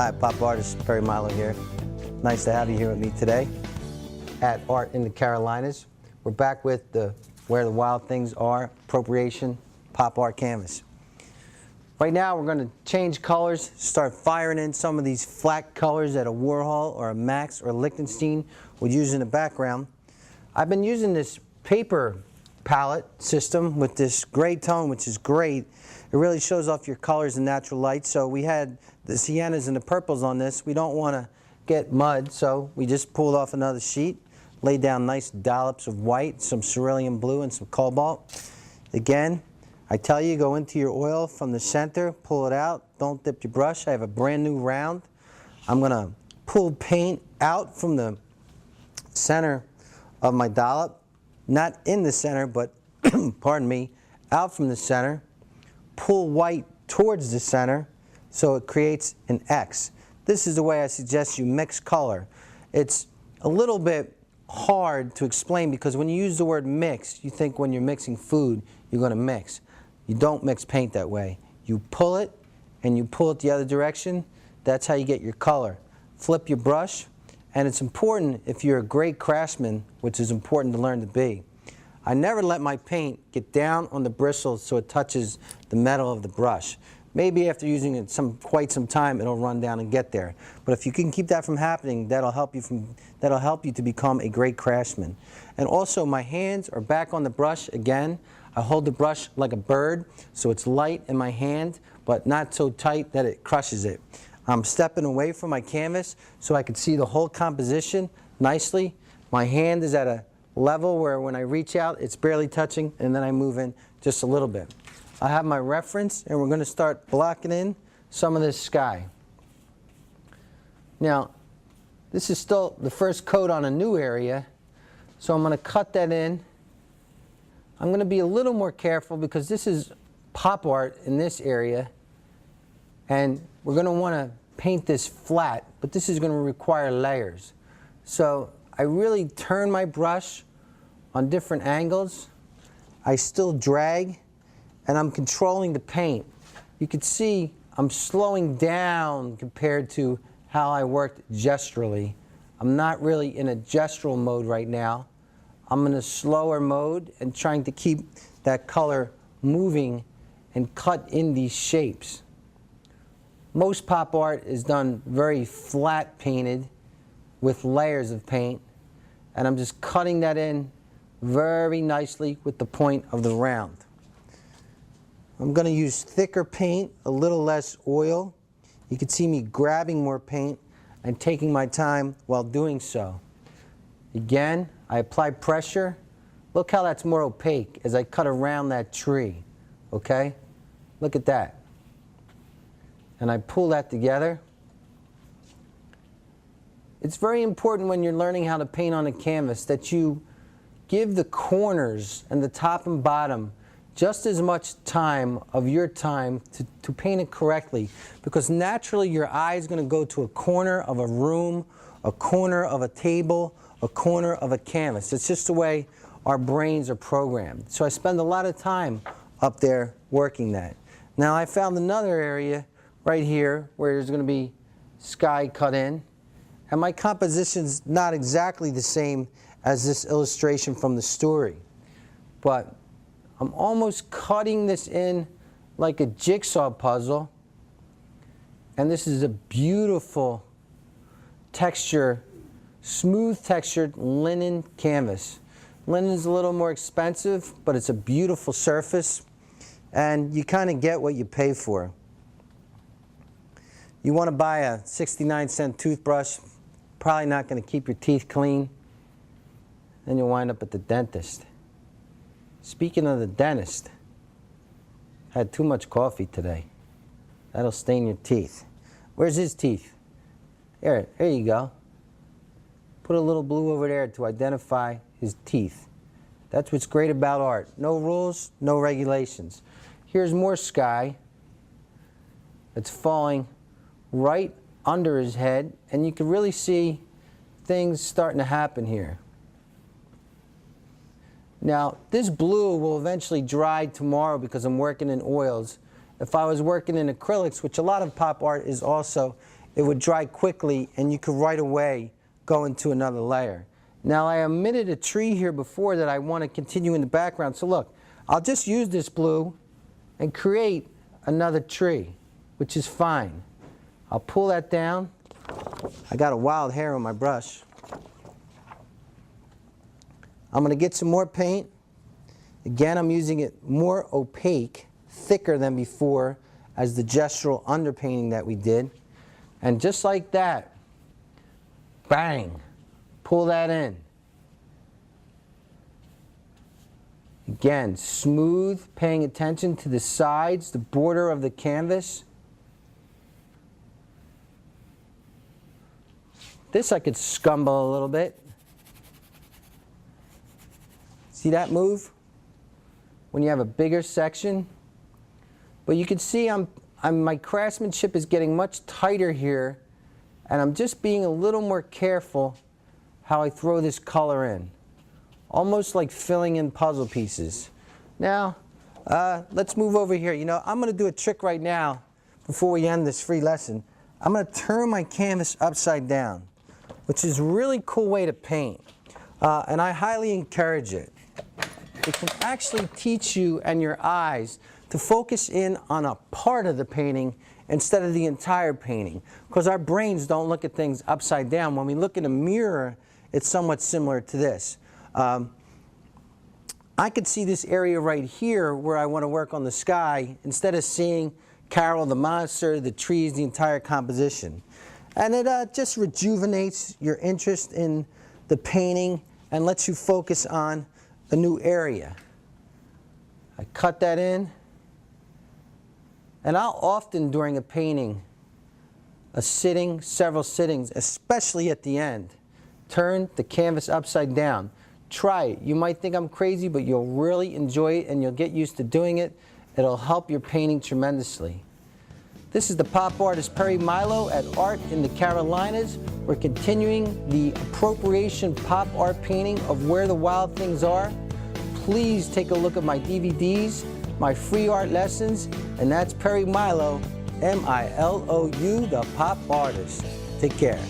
Hi, pop artist Perry Milou here. Nice to have you here with me today at Art in the Carolinas. We're back with the Where the Wild Things Are Appropriation pop art canvas. Right now we're going to change colors, start firing in some of these flat colors that a Warhol or a Max or a Lichtenstein would use in the background. I've been using this paper palette system with this gray tone, which is great. It really shows off your colors in natural light. So we had the siennas and the purples on this. We don't want to get mud, so we just pulled off another sheet, laid down nice dollops of white, some cerulean blue, and some cobalt. Again, I tell you, go into your oil from the center, pull it out, don't dip your brush. I have a brand new round. I'm going to pull paint out from the center of my dollop, not in the center, but, pardon me, out from the center. Pull white towards the center so it creates an X. This is the way I suggest you mix color. It's a little bit hard to explain because when you use the word mix, you think when you're mixing food, you're going to mix. You don't mix paint that way. You pull it and you pull it the other direction. That's how you get your color. Flip your brush, and it's important if you're a great craftsman, which is important to learn to be. I never let my paint get down on the bristles so it touches the metal of the brush. Maybe after using it quite some time, it'll run down and get there. But if you can keep that from happening, that'll help you to become a great craftsman. And also, my hands are back on the brush again. I hold the brush like a bird, so it's light in my hand, but not so tight that it crushes it. I'm stepping away from my canvas so I can see the whole composition nicely. My hand is at a level where when I reach out, it's barely touching, and then I move in just a little bit. I have my reference, and we're going to start blocking in some of this sky. Now, this is still the first coat on a new area, so I'm going to cut that in. I'm going to be a little more careful because this is pop art in this area, and we're going to want to paint this flat, but this is going to require layers. So I really turn my brush on different angles. I still drag, and I'm controlling the paint. You can see I'm slowing down compared to how I worked gesturally. I'm not really in a gestural mode right now. I'm in a slower mode and trying to keep that color moving and cut in these shapes. Most pop art is done very flat painted with layers of paint, and I'm just cutting that in very nicely with the point of the round. I'm going to use thicker paint, a little less oil. You can see me grabbing more paint and taking my time while doing so. Again, I apply pressure. Look how that's more opaque as I cut around that tree. Okay? Look at that. And I pull that together. It's very important when you're learning how to paint on a canvas that you give the corners and the top and bottom just as much time of your time to paint it correctly, because naturally your eye is going to go to a corner of a room, a corner of a table, a corner of a canvas. It's just the way our brains are programmed. So I spend a lot of time up there working that. Now I found another area right here where there's going to be sky cut in, and my composition's not exactly the same as this illustration from the story, but I'm almost cutting this in like a jigsaw puzzle, and this is a beautiful texture, smooth textured linen canvas. Linen is a little more expensive, but it's a beautiful surface, and you kind of get what you pay for. You want to buy a 69-cent toothbrush, probably not going to keep your teeth clean, then you'll wind up at the dentist. Speaking of the dentist, had too much coffee today. That'll stain your teeth. Where's his teeth? There you go. Put a little blue over there to identify his teeth. That's what's great about art. No rules, no regulations. Here's more sky. It's falling right under his head, and you can really see things starting to happen here. Now, this blue will eventually dry tomorrow because I'm working in oils. If I was working in acrylics, which a lot of pop art is also, it would dry quickly and you could right away go into another layer. Now I omitted a tree here before that I want to continue in the background. So look, I'll just use this blue and create another tree, which is fine. I'll pull that down. I got a wild hair on my brush. I'm going to get some more paint. Again, I'm using it more opaque, thicker than before as the gestural underpainting that we did. And just like that, bang, pull that in. Again, smooth, paying attention to the sides, the border of the canvas. This I could scumble a little bit. See that move? When you have a bigger section. But you can see my craftsmanship is getting much tighter here, and I'm just being a little more careful how I throw this color in. Almost like filling in puzzle pieces. Now, let's move over here. You know, I'm going to do a trick right now before we end this free lesson. I'm going to turn my canvas upside down, which is a really cool way to paint, and I highly encourage it. It can actually teach you and your eyes to focus in on a part of the painting instead of the entire painting, because our brains don't look at things upside down. When we look in a mirror, it's somewhat similar to this. I could see this area right here where I want to work on the sky instead of seeing Carol the monster, the trees, the entire composition. And it just rejuvenates your interest in the painting and lets you focus on a new area. I cut that in, and I'll often during a painting, several sittings, especially at the end, turn the canvas upside down. Try it. You might think I'm crazy, but you'll really enjoy it and you'll get used to doing it. It'll help your painting tremendously. This is the pop artist Perry Milou at Art in the Carolinas. We're continuing the appropriation pop art painting of Where the Wild Things Are. Please take a look at my DVDs, my free art lessons, and that's Perry Milou, M-I-L-O-U, the pop artist. Take care.